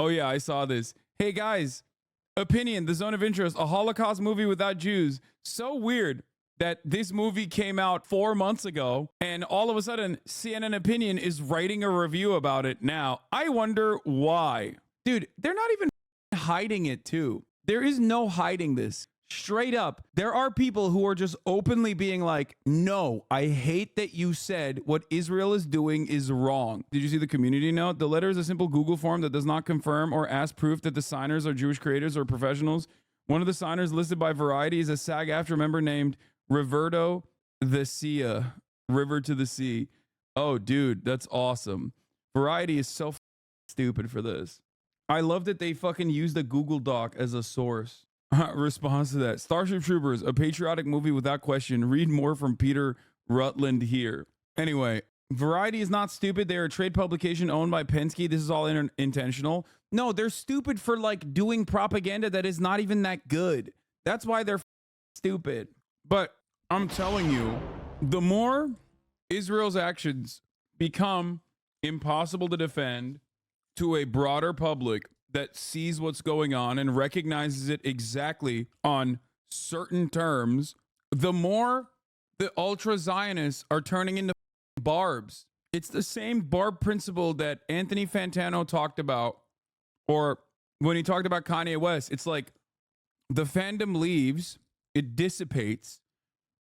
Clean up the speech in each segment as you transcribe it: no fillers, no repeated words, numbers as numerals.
Oh yeah, I saw this. Hey guys, opinion, the zone of interest, a Holocaust movie without Jews. So weird that this movie came out 4 months ago and all of a sudden CNN Opinion is writing a review about it now. I wonder why. Dude, they're not even hiding it too. There is no hiding this. Straight up, there are people who are just openly being like, no, I hate that you said what Israel is doing is wrong. Did you see the community note? The letter is a simple Google form that does not confirm or ask proof that the signers are Jewish creators or professionals. One of the signers listed by Variety is a SAG-AFTRA member named Riverdo the Sea. River to the Sea. Oh, dude, that's awesome. Variety is so stupid for this. I love that they fucking used a Google Doc as a source. Response to that. Starship Troopers, a patriotic movie without question. Read more from Peter Rutland here. Anyway, Variety is not stupid. They're a trade publication owned by Penske. This is all intentional. No, they're stupid for like doing propaganda that is not even that good. That's why they're stupid. But I'm telling you, the more Israel's actions become impossible to defend to a broader public that sees what's going on and recognizes it exactly on certain terms, the more the ultra-Zionists are turning into barbs. It's the same barb principle that Anthony Fantano talked about, or when he talked about Kanye West. It's like the fandom leaves, it dissipates,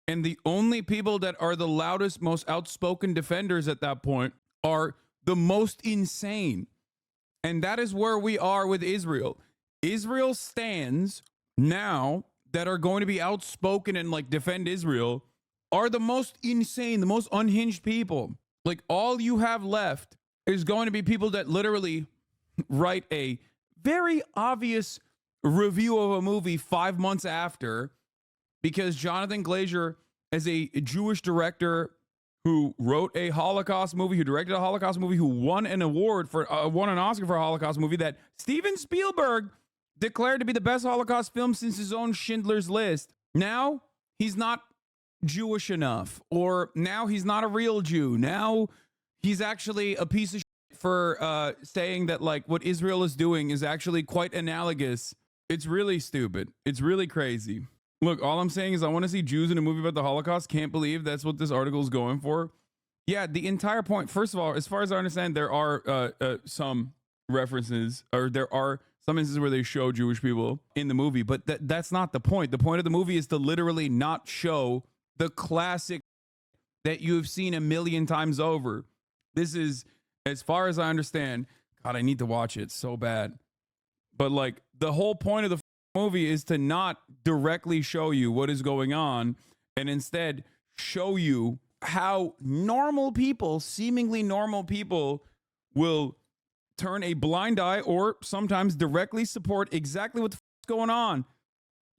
and the only people that are the loudest, most outspoken defenders at that point are the most insane. And that is where we are with Israel. Israel stands now that are going to be outspoken and like defend Israel are the most insane, the most unhinged people. Like all you have left is going to be people that literally write a very obvious review of a movie 5 months after, because Jonathan Glazer, as a Jewish director who wrote a Holocaust movie, who directed a Holocaust movie, who won an award for, won an Oscar for a Holocaust movie that Steven Spielberg declared to be the best Holocaust film since his own Schindler's List. Now he's not Jewish enough, or now he's not a real Jew. Now he's actually a piece of shit for saying that like what Israel is doing is actually quite analogous. It's really stupid. It's really crazy. Look, all I'm saying is I want to see Jews in a movie about the Holocaust. Can't believe that's what this article is going for. Yeah, the entire point, first of all, as far as I understand, there are some references, or there are some instances where they show Jewish people in the movie, but that's not the point. The point of the movie is to literally not show the classic that you've seen a million times over. This is, as far as I understand, God, I need to watch it so bad. But like the whole point of the movie is to not directly show you what is going on and instead show you how normal people, seemingly normal people, will turn a blind eye or sometimes directly support exactly what the is going on.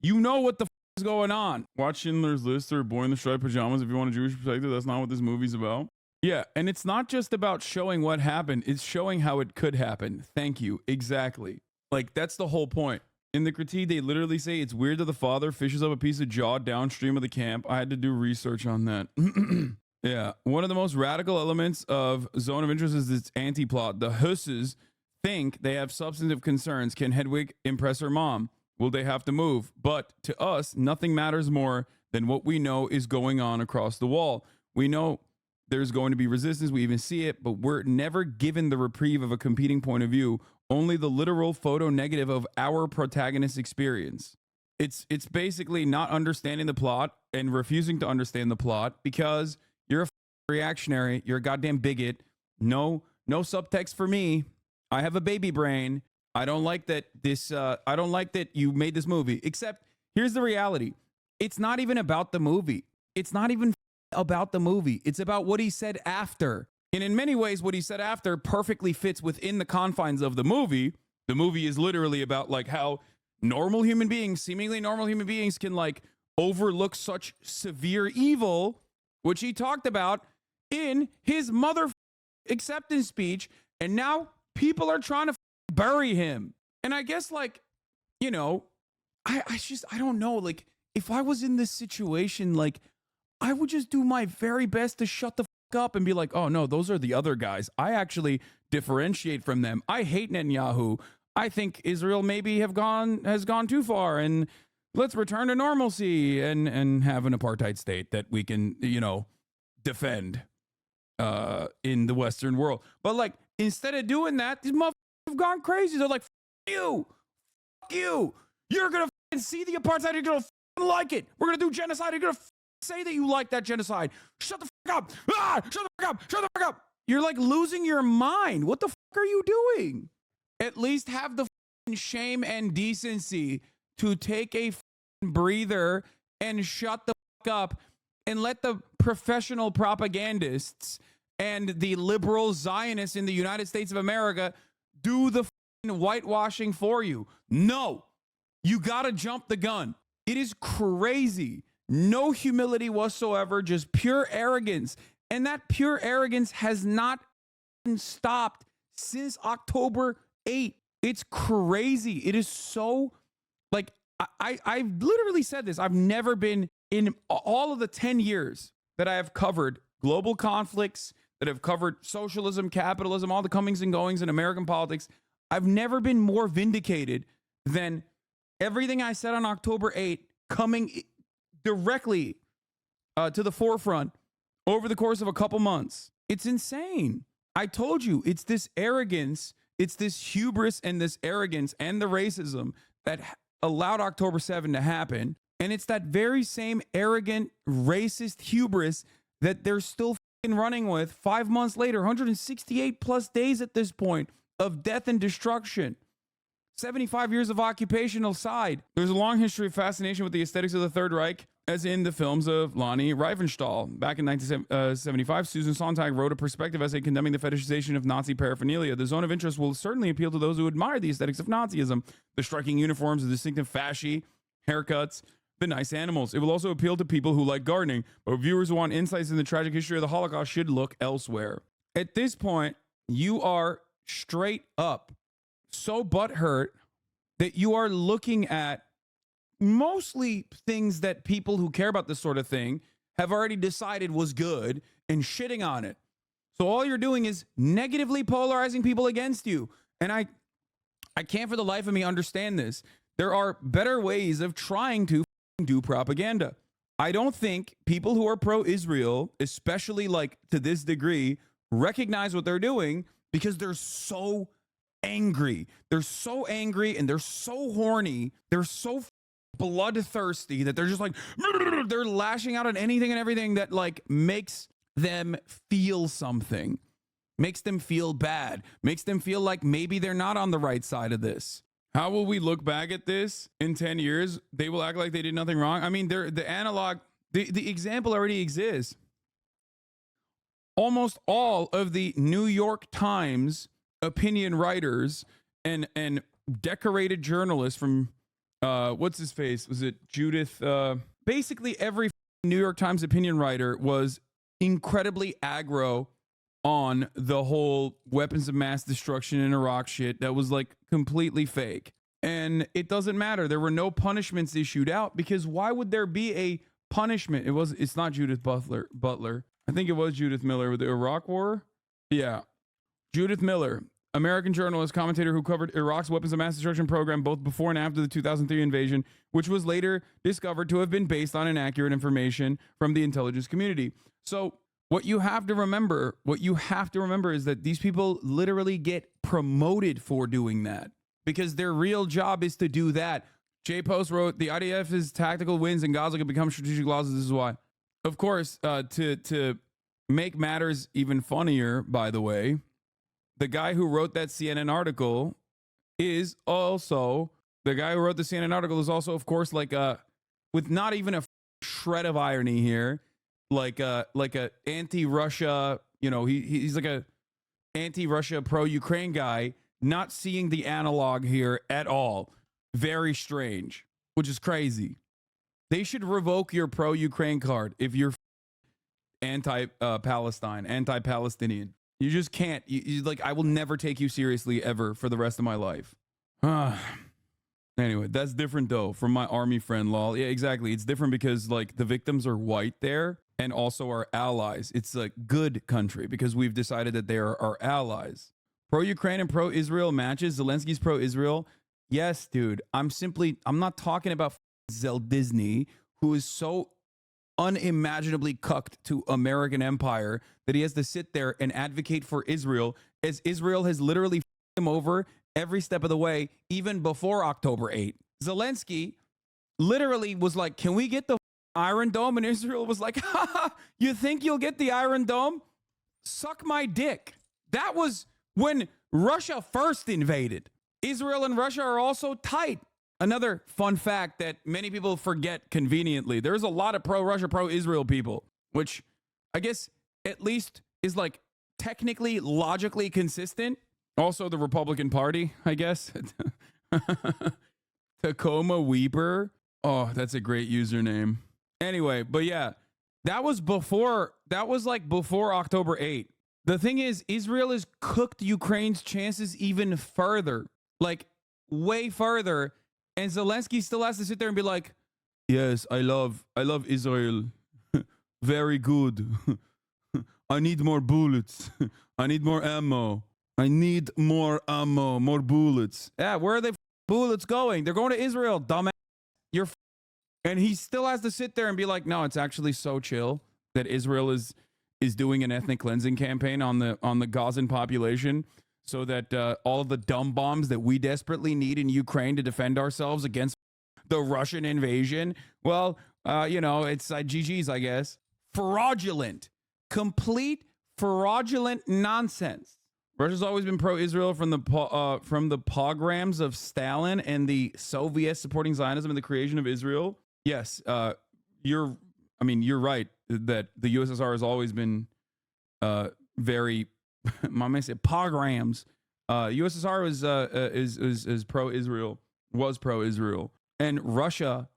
You know what the is going on. Watch Schindler's List or Boy in the Striped Pajamas if you want a Jewish perspective. That's not what this movie's about. Yeah, and it's not just about showing what happened. It's showing how it could happen. Thank you. Exactly. Like, that's the whole point. In the critique, they literally say it's weird that the father fishes up a piece of jaw downstream of the camp. I had to do research on that. Yeah. One of the most radical elements of Zone of Interest is its anti-plot. The Husses think they have substantive concerns. Can Hedwig impress her mom? Will they have to move? But to us, nothing matters more than what we know is going on across the wall. We know there's going to be resistance. We even see it, but we're never given the reprieve of a competing point of view. Only the literal photo negative of our protagonist's experience. It's basically not understanding the plot and refusing to understand the plot because you're a reactionary. You're a goddamn bigot. No subtext for me. I have a baby brain. I don't like that I don't like that you made this movie. Except here's the reality. It's not even about the movie. It's not even about the movie. It's about what he said after. And in many ways, what he said after perfectly fits within the confines of the movie. The movie is literally about like how normal human beings, seemingly normal human beings, can like overlook such severe evil, which he talked about in his mother acceptance speech. And now people are trying to bury him. And I guess like, you know, I don't know. Like if I was in this situation, like I would just do my very best to shut the up and be like, oh no, those are the other guys. I actually differentiate from them. I hate Netanyahu. I think Israel maybe has gone too far, and let's return to normalcy and have an apartheid state that we can, defend in the Western world. But like, instead of doing that, these motherfuckers have gone crazy. They're like, fuck you. You're going to see the apartheid. You're going to like it. We're going to do genocide. You're going to say that you like that genocide. Shut the fuck up. Shut the fuck up. Shut the fuck up. You're like losing your mind. What the fuck are you doing? At least have the shame and decency to take a breather and shut the fuck up and let the professional propagandists and the liberal Zionists in the United States of America do the whitewashing for you. No, you got to jump the gun. It is crazy. No humility whatsoever, just pure arrogance. And that pure arrogance has not stopped since October 8th. It's crazy. It is so, like, I've literally said this. I've never been, in all of the 10 years that I have covered global conflicts, that have covered socialism, capitalism, all the comings and goings in American politics, I've never been more vindicated than everything I said on October 8th coming directly to the forefront over the course of a couple months. It's insane. I told you, it's this arrogance, it's this hubris and this arrogance and the racism that allowed October 7 to happen. And it's that very same arrogant, racist hubris that they're still running with 5 months later, 168 plus days at this point of death and destruction. 75 years of occupation aside, there's a long history of fascination with the aesthetics of the Third Reich, as in the films of Leni Riefenstahl. Back in 1975, Susan Sontag wrote a perspective essay condemning the fetishization of Nazi paraphernalia. The zone of interest will certainly appeal to those who admire the aesthetics of Nazism, the striking uniforms, the distinctive fasci, haircuts, the nice animals. It will also appeal to people who like gardening, but viewers who want insights in the tragic history of the Holocaust should look elsewhere. At this point, you are straight up so butthurt that you are looking at mostly things that people who care about this sort of thing have already decided was good and shitting on it. So all you're doing is negatively polarizing people against you. And I can't for the life of me understand this. There are better ways of trying to do propaganda. I don't think people who are pro-Israel, especially like to this degree, recognize what they're doing because they're so angry. They're so angry and they're so horny. They're so bloodthirsty that they're just like, they're lashing out on anything and everything that like makes them feel something, makes them feel bad, makes them feel like maybe they're not on the right side of this. How will we look back at this in 10 years? They will act like they did nothing wrong. I mean, the analog, the example already exists. Almost all of the New York Times opinion writers and decorated journalists from what's his face? Was it Judith? Basically every New York Times opinion writer was incredibly aggro on the whole weapons of mass destruction in Iraq shit that was like completely fake. And it doesn't matter. There were no punishments issued out because why would there be a punishment? It's not Judith Butler. I think it was Judith Miller with the Iraq War. Yeah. Judith Miller, American journalist, commentator who covered Iraq's weapons of mass destruction program both before and after the 2003 invasion, which was later discovered to have been based on inaccurate information from the intelligence community. So what you have to remember is that these people literally get promoted for doing that because their real job is to do that. Jay Post wrote, the IDF's tactical wins in Gaza could become strategic losses. This is why. Of course, to make matters even funnier, by the way, the guy who wrote that CNN article is also, of course, like with not even a shred of irony here, like a anti-Russia, he's like a anti-Russia pro-Ukraine guy, not seeing the analog here at all. Very strange, which is crazy. They should revoke your pro-Ukraine card if you're anti-Palestine, anti-Palestinian. You just can't. You like, I will never take you seriously ever for the rest of my life. Anyway, that's different though from my army friend, lol. Yeah, exactly. It's different because like the victims are white there and also our allies. It's a good country because we've decided that they are our allies. Pro-Ukraine and pro-Israel matches. Zelensky's pro-Israel. Yes, dude. I'm not talking about Zell Disney, who is so unimaginably cucked to American empire that he has to sit there and advocate for Israel, as Israel has literally him over every step of the way, even before October 8th. Zelensky literally was like, can we get the Iron Dome? And Israel was like, ha, you think you'll get the Iron Dome? Suck my dick. That was when Russia first invaded. Israel and Russia are also tight. Another fun fact that many people forget conveniently, there's a lot of pro-Russia, pro-Israel people, which I guess at least is like technically, logically consistent. Also the Republican Party, I guess. Tacoma Weeper. Oh, that's a great username. Anyway, but yeah, that was like before October 8th. The thing is, Israel has cooked Ukraine's chances even further, like way further. And Zelensky still has to sit there and be like, yes, I love Israel. Very good. I need more bullets. I need more ammo. I need more ammo, more bullets. Yeah, where are the bullets going? They're going to Israel, dumbass. And he still has to sit there and be like, no, it's actually so chill that Israel is doing an ethnic cleansing campaign on the Gazan population, so that all of the dumb bombs that we desperately need in Ukraine to defend ourselves against the Russian invasion, well, it's GG's, I guess. Fraudulent, complete fraudulent nonsense. Russia's always been pro-Israel from the pogroms of Stalin and the Soviets supporting Zionism and the creation of Israel. Yes, you're right that the USSR has always been very, I may say, pogroms. USSR is pro-Israel, was pro-Israel, and Russia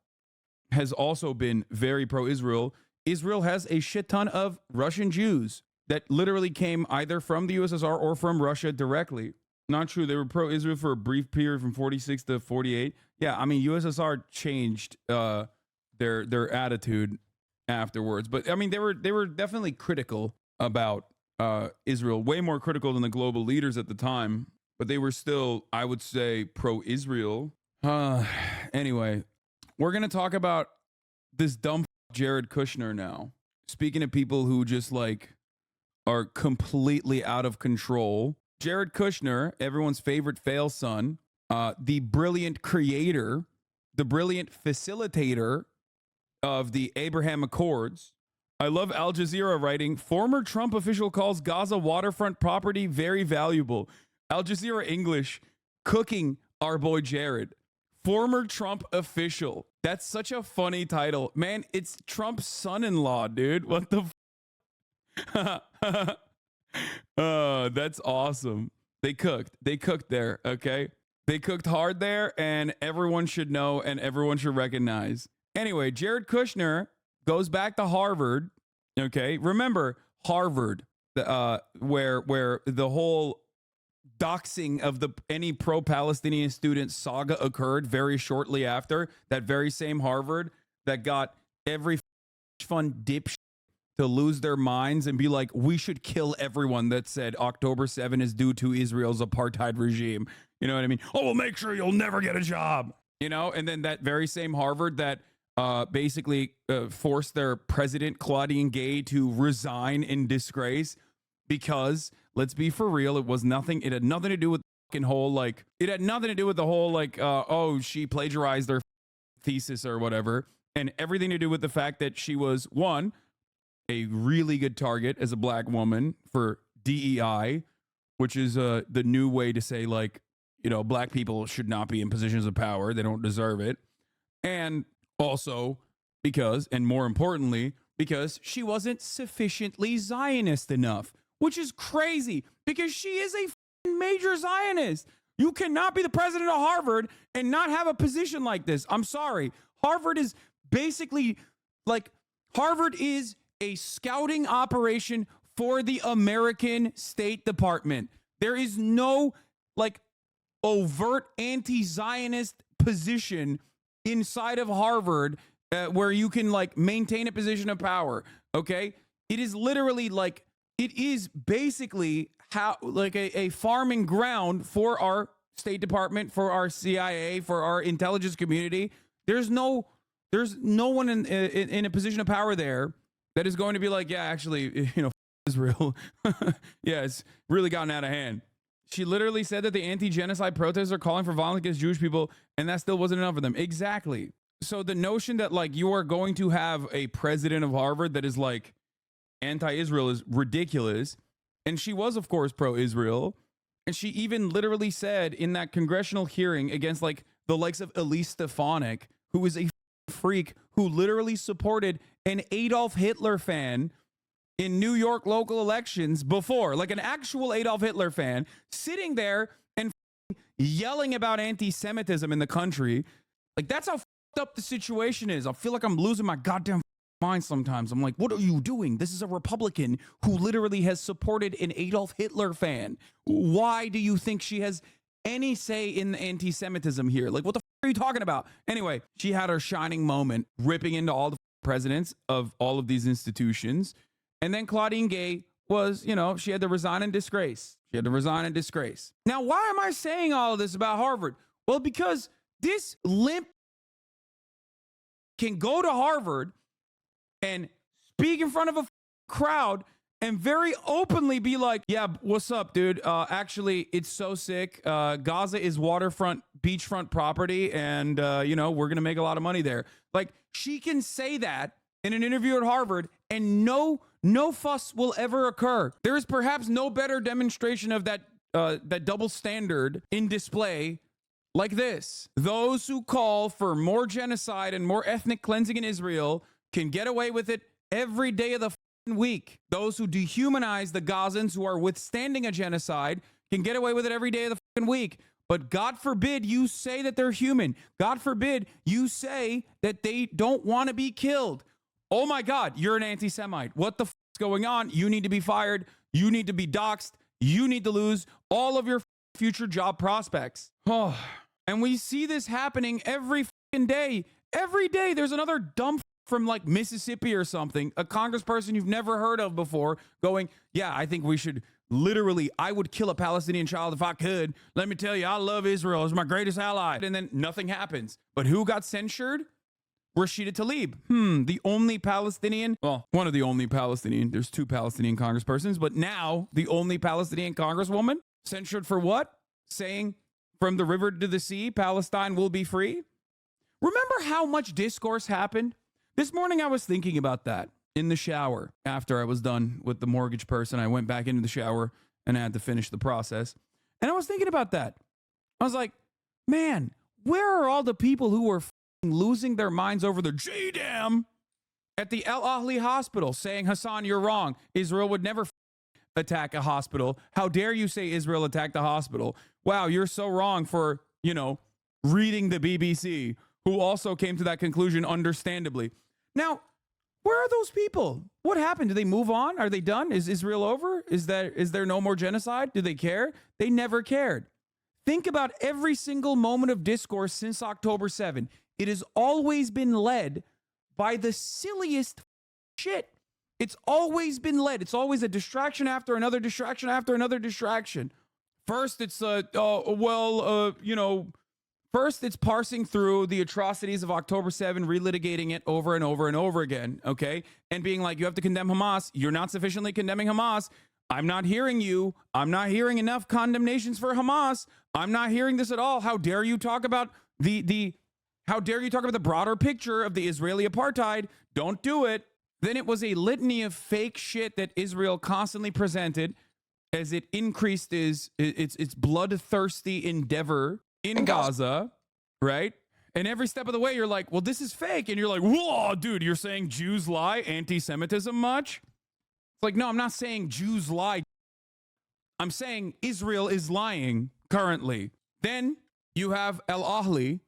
has also been very pro-Israel. Israel has a shit ton of Russian Jews that literally came either from the USSR or from Russia directly. Not true. They were pro-Israel for a brief period from 46 to 48. Yeah, I mean, USSR changed their attitude afterwards. But I mean, they were definitely critical about Israel, way more critical than the global leaders at the time. But they were still, I would say, pro-Israel. Anyway, we're going to talk about this dumb Jared Kushner now. Speaking of people who just like are completely out of control, Jared Kushner, everyone's favorite fail son, the brilliant creator, the brilliant facilitator of the Abraham Accords. I love Al Jazeera writing, former Trump official calls Gaza waterfront property very valuable. Al Jazeera English, cooking our boy Jared. Former Trump official. That's such a funny title. Man, it's Trump's son-in-law, dude. What the that's awesome. They cooked there, okay? They cooked hard there, and everyone should know and everyone should recognize. Anyway, Jared Kushner goes back to Harvard, okay? Remember Harvard, where the whole doxing of any pro-Palestinian student saga occurred very shortly after. That very same Harvard that got every fun dipshit to lose their minds and be like, we should kill everyone that said October 7 is due to Israel's apartheid regime. You know what I mean? Oh, we'll make sure you'll never get a job. You know, and then that very same Harvard that basically forced their president, Claudine Gay, to resign in disgrace because, let's be for real, it had nothing to do with the whole she plagiarized their thesis or whatever, and everything to do with the fact that she was, one, a really good target as a black woman for DEI, which is the new way to say, like, black people should not be in positions of power. They don't deserve it. And also because, and more importantly, because she wasn't sufficiently Zionist enough, which is crazy because she is a major Zionist. You cannot be the president of Harvard and not have a position like this. I'm sorry. Harvard is basically Harvard is a scouting operation for the American State Department. There is no overt anti-Zionist position inside of Harvard where you can maintain a position of power. Okay. It is literally it is basically like a farming ground for our State Department, for our CIA, for our intelligence community. There's no one in a position of power there that is going to be like, yeah, actually, Israel. Yeah, it's really gotten out of hand. She literally said that the anti-genocide protesters are calling for violence against Jewish people, and that still wasn't enough for them. Exactly. So the notion that like you are going to have a president of Harvard that is like anti-Israel is ridiculous. And she was, of course, pro-Israel. And she even literally said in that congressional hearing against like the likes of Elise Stefanik, who is a freak who literally supported an Adolf Hitler fan in New York local elections before, like an actual Adolf Hitler fan, sitting there and yelling about anti-Semitism in the country. Like, that's how up the situation is. I feel like I'm losing my goddamn mind sometimes. I'm like, what are you doing? This is a Republican who literally has supported an Adolf Hitler fan. Why do you think she has any say in the anti-Semitism here? Like, what the are you talking about? Anyway, she had her shining moment, ripping into all the presidents of all of these institutions. And then Claudine Gay was, she had to resign in disgrace. She had to resign in disgrace. Now, why am I saying all of this about Harvard? Well, because this limp can go to Harvard and speak in front of a crowd and very openly be like, yeah, what's up, dude? Actually, it's so sick. Gaza is waterfront, beachfront property, and, we're going to make a lot of money there. Like, she can say that in an interview at Harvard, and no fuss will ever occur. There is perhaps no better demonstration of that double standard in display like this. Those who call for more genocide and more ethnic cleansing in Israel can get away with it every day of the week. Those who dehumanize the Gazans who are withstanding a genocide can get away with it every day of the week. But God forbid you say that they're human. God forbid you say that they don't want to be killed. Oh my God, you're an anti-Semite. What the is going on? You need to be fired. You need to be doxxed. You need to lose all of your future job prospects. Oh, and we see this happening every day. Every day there's another dumb from like Mississippi or something, a congressperson you've never heard of before going, yeah, I think we should I would kill a Palestinian child if I could. Let me tell you, I love Israel. It's my greatest ally. And then nothing happens. But who got censured? Rashida Tlaib. The only Palestinian, well, one of the only Palestinian, there's two Palestinian congresspersons, but now the only Palestinian congresswoman censured for what? Saying from the river to the sea, Palestine will be free. Remember how much discourse happened? This morning I was thinking about that in the shower. After I was done with the mortgage person, I went back into the shower and I had to finish the process. And I was thinking about that. I was like, man, where are all the people who were losing their minds over the J-Dam at the El Ahli hospital saying, Hasan, you're wrong. Israel would never attack a hospital. How dare you say Israel attacked the hospital? Wow, you're so wrong for, reading the BBC, who also came to that conclusion understandably. Now, where are those people? What happened? Did they move on? Are they done? Is Israel over? Is there no more genocide? Do they care? They never cared. Think about every single moment of discourse since October 7. It has always been led by the silliest shit. It's always been led. It's always a distraction after another distraction after another distraction. First, it's first it's parsing through the atrocities of October 7, relitigating it over and over and over again, okay? And being like, you have to condemn Hamas. You're not sufficiently condemning Hamas. I'm not hearing you. I'm not hearing enough condemnations for Hamas. I'm not hearing this at all. How dare you talk about how dare you talk about the broader picture of the Israeli apartheid? Don't do it. Then it was a litany of fake shit that Israel constantly presented as it increased its bloodthirsty endeavor in Gaza, right? And every step of the way, you're like, well, this is fake. And you're like, whoa, dude, you're saying Jews lie, anti-Semitism much? It's like, no, I'm not saying Jews lie. I'm saying Israel is lying currently. Then you have El Ahli,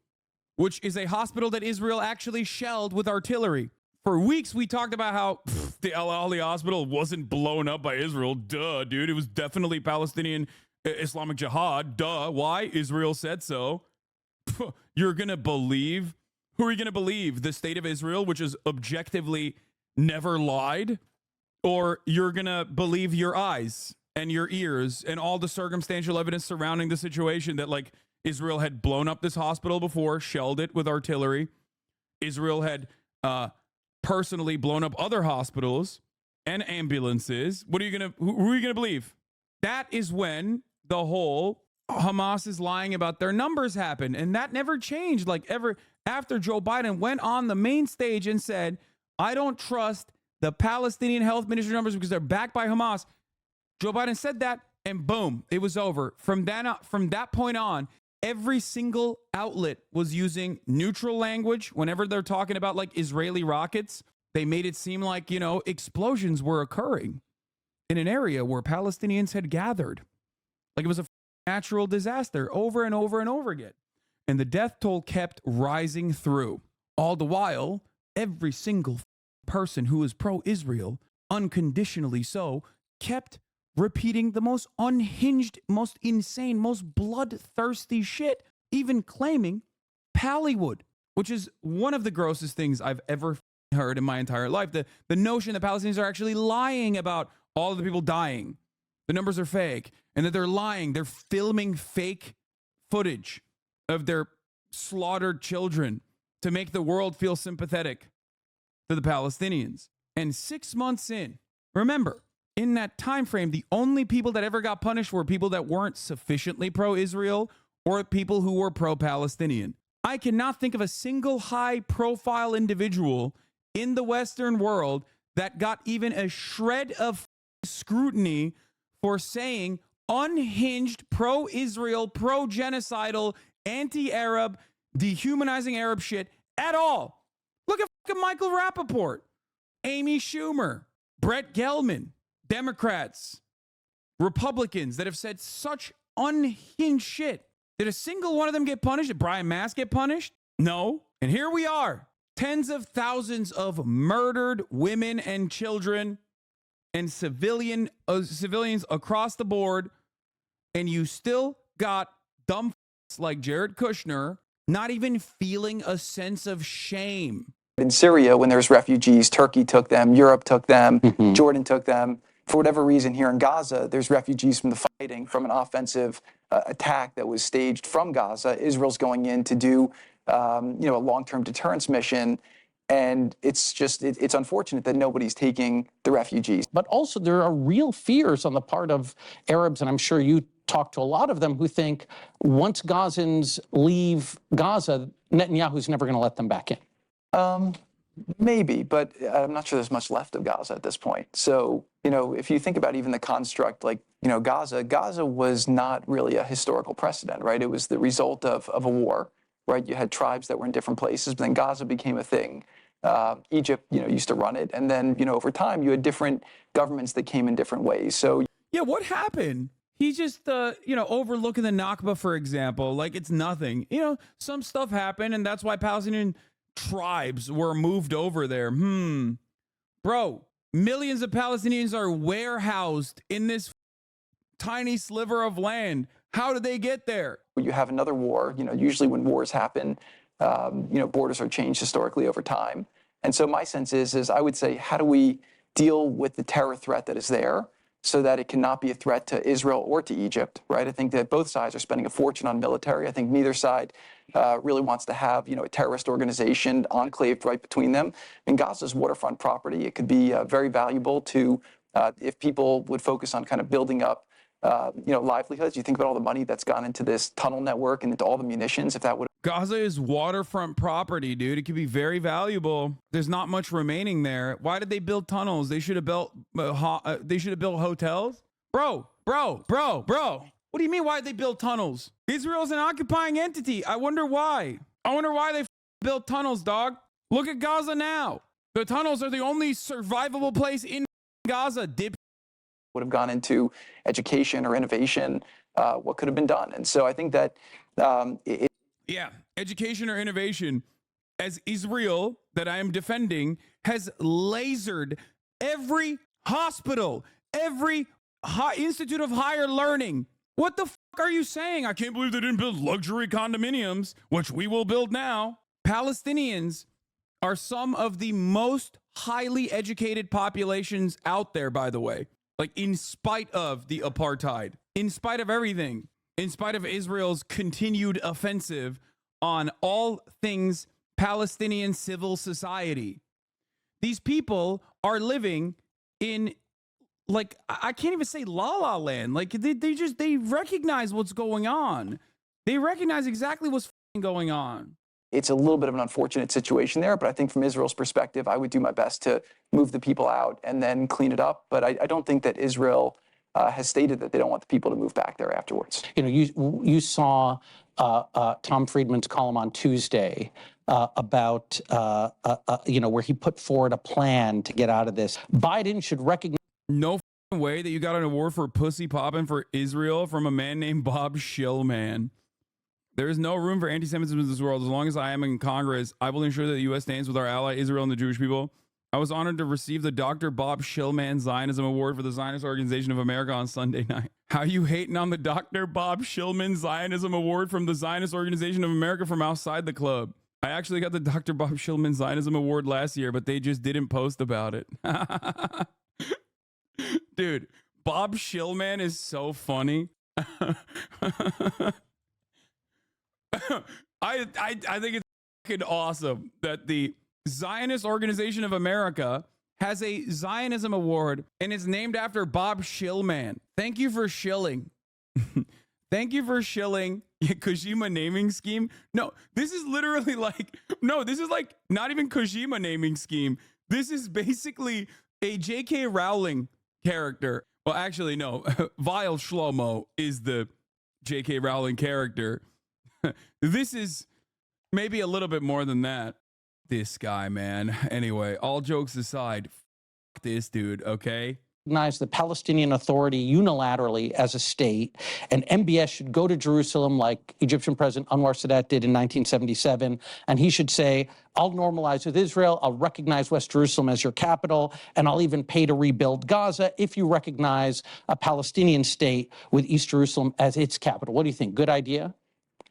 which is a hospital that Israel actually shelled with artillery. For weeks, we talked about how the El Ahli hospital wasn't blown up by Israel. Duh, dude. It was definitely Palestinian Islamic Jihad. Duh. Why? Israel said so. You're going to believe? Who are you going to believe? The state of Israel, which is objectively never lied? Or you're going to believe your eyes? and your ears and all the circumstantial evidence surrounding the situation that, like, Israel had blown up this hospital before, shelled it with artillery. Israel had personally blown up other hospitals and ambulances. Who are you gonna believe? That is when the whole Hamas is lying about their numbers happened, and that never changed. Like, ever after Joe Biden went on the main stage and said, I don't trust the Palestinian health ministry numbers because they're backed by Hamas. Joe Biden said that, and boom, it was over. From that point on, every single outlet was using neutral language whenever they're talking about, like, Israeli rockets. They made it seem like, you know, explosions were occurring in an area where Palestinians had gathered. Like it was a natural disaster over and over and over again. And the death toll kept rising through. All the while, every single person who was pro-Israel, unconditionally so, kept repeating the most unhinged, most insane, most bloodthirsty shit, even claiming Pallywood, which is one of the grossest things I've ever heard in my entire life. The notion that Palestinians are actually lying about all of the people dying. The numbers are fake, and that they're lying. They're filming fake footage of their slaughtered children to make the world feel sympathetic to the Palestinians. And 6 months in, remember, in that time frame, the only people that ever got punished were people that weren't sufficiently pro-Israel or people who were pro-Palestinian. I cannot think of a single high-profile individual in the Western world that got even a shred of scrutiny for saying unhinged, pro-Israel, pro-genocidal, anti-Arab, dehumanizing Arab shit at all. Look at fucking Michael Rappaport, Amy Schumer, Brett Gelman, Democrats, Republicans that have said such unhinged shit. Did a single one of them get punished? Did Brian Mast get punished? No. And here we are, tens of thousands of murdered women and children and civilians across the board, and you still got dumb like Jared Kushner not even feeling a sense of shame. In Syria, when there's refugees, Turkey took them, Europe took them, Jordan took them. For whatever reason, here in Gaza, there's refugees from the fighting, from an offensive attack that was staged from Gaza. Israel's going in to do, a long-term deterrence mission. And it's unfortunate that nobody's taking the refugees. But also there are real fears on the part of Arabs, and I'm sure you talk to a lot of them, who think once Gazans leave Gaza, Netanyahu's never going to let them back in. Maybe, but I'm not sure there's much left of Gaza at this point. So, if you think about even the construct, Gaza was not really a historical precedent, right? It was the result of a war, right? You had tribes that were in different places, but then Gaza became a thing. Egypt, used to run it. And then, over time, you had different governments that came in different ways. So, yeah, what happened? He's just, overlooking the Nakba, for example, like it's nothing. Some stuff happened, and that's why Palestinian tribes were moved over there. Bro, millions of Palestinians are warehoused in this tiny sliver of land. How did they get there? You have another war. Usually when wars happen, borders are changed historically over time. And so my sense is I would say, how do we deal with the terror threat that is there so that it cannot be a threat to Israel or to Egypt, right? I think that both sides are spending a fortune on military. I think neither side really wants to have, a terrorist organization enclaved right between them. Gaza's waterfront property. It could be very valuable to, if people would focus on kind of building up, livelihoods. You think about all the money that's gone into this tunnel network and into all the munitions, if that would. Gaza is waterfront property, dude. It could be very valuable. There's not much remaining there. Why did they build tunnels? They should have built hotels. Bro. What do you mean? Why did they build tunnels? Israel's an occupying entity. I wonder why. I wonder why they built tunnels, dog. Look at Gaza now. The tunnels are the only survivable place in Gaza. Would have gone into education or innovation, what could have been done. And so I think that education or innovation, as Israel that I am defending has lasered every hospital, every institute of higher learning. What the fuck are you saying? I can't believe they didn't build luxury condominiums, which we will build now. Palestinians are some of the most highly educated populations out there, by the way. Like, in spite of the apartheid, in spite of everything, in spite of Israel's continued offensive on all things Palestinian civil society, these people are living in, like, I can't even say la la land. Like, they recognize what's going on. They recognize exactly what's going on. It's a little bit of an unfortunate situation there, but I think from Israel's perspective, I would do my best to move the people out and then clean it up. But I don't think that Israel has stated that they don't want the people to move back there afterwards. You know, you saw Tom Friedman's column on Tuesday about, you know, where he put forward a plan to get out of this. Biden should recognize. No way that you got an award for pussy popping for Israel from a man named Bob Shillman. There is no room for anti-Semitism in this world. As long as I am in Congress, I will ensure that the U.S. stands with our ally Israel and the Jewish people. I was honored to receive the Dr. Bob Shillman Zionism Award for the Zionist Organization of America on Sunday night. How you hating on the Dr. Bob Shillman Zionism Award from the Zionist Organization of America from outside the club? I actually got the Dr. Bob Shillman Zionism Award last year, but they just didn't post about it. Dude, Bob Shillman is so funny. I think it's fucking awesome that the Zionist Organization of America has a Zionism award and it's named after Bob Shillman. Thank you for shilling. Thank you for shilling. Kojima naming scheme. No, this is literally like, no, this is like not even Kojima naming scheme. This is basically a J.K. Rowling character. Well, actually, no. Vile Shlomo is the J.K. Rowling character. This is maybe a little bit more than that. This guy, man. Anyway, all jokes aside, f this dude, okay? Recognize the Palestinian Authority unilaterally as a state, and MBS should go to Jerusalem like Egyptian President Anwar Sadat did in 1977, and he should say, I'll normalize with Israel, I'll recognize West Jerusalem as your capital, and I'll even pay to rebuild Gaza if you recognize a Palestinian state with East Jerusalem as its capital. What do you think? Good idea?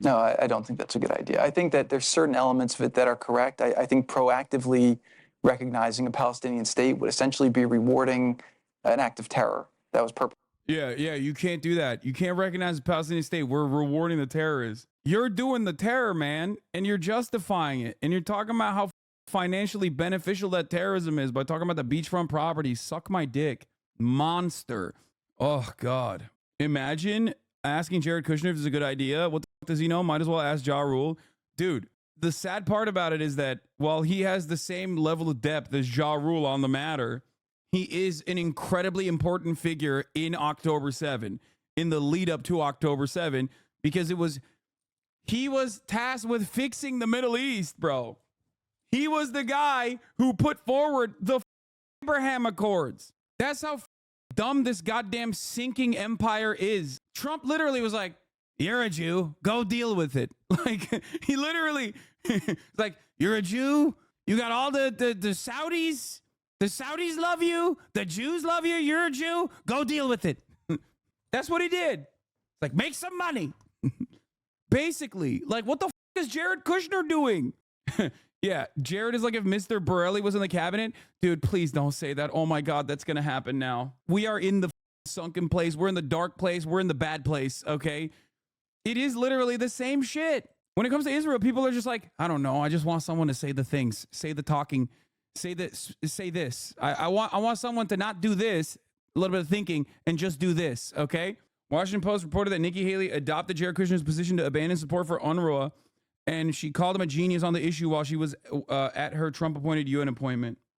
No, I don't think that's a good idea. I think that there's certain elements of it that are correct. I think proactively recognizing a Palestinian state would essentially be rewarding an act of terror that was purposeful. Yeah, you can't do that. You can't recognize the Palestinian state. We're rewarding the terrorists. You're doing the terror, man, and you're justifying it. And you're talking about how financially beneficial that terrorism is by talking about the beachfront property. Suck my dick. Monster. Oh, God. Imagine asking Jared Kushner if it's a good idea. What the fuck does he know? Might as well ask Ja Rule. Dude, the sad part about it is that while he has the same level of depth as Ja Rule on the matter, he is an incredibly important figure in October 7, in the lead up to October 7, because he was tasked with fixing the Middle East, bro. He was the guy who put forward the Abraham Accords. That's how dumb this goddamn sinking empire is. Trump literally was like, you're a Jew, go deal with it. Like, he literally, like, you're a Jew, you got all the Saudis. The Saudis love you. The Jews love you. You're a Jew. Go deal with it. That's what he did. Like, make some money. Basically, like, what the is Jared Kushner doing? Yeah, Jared is like if Mr. Borelli was in the cabinet. Dude, please don't say that. Oh my God, that's going to happen now. We are in the sunken place. We're in the dark place. We're in the bad place, okay? It is literally the same shit. When it comes to Israel, people are just like, I don't know. I just want someone to say the things, say the talking. Say this, say this. I want someone to not do this, a little bit of thinking, and just do this, okay? Washington Post reported that Nikki Haley adopted Jared Kushner's position to abandon support for UNRWA, and she called him a genius on the issue while she was at her Trump-appointed UN appointment.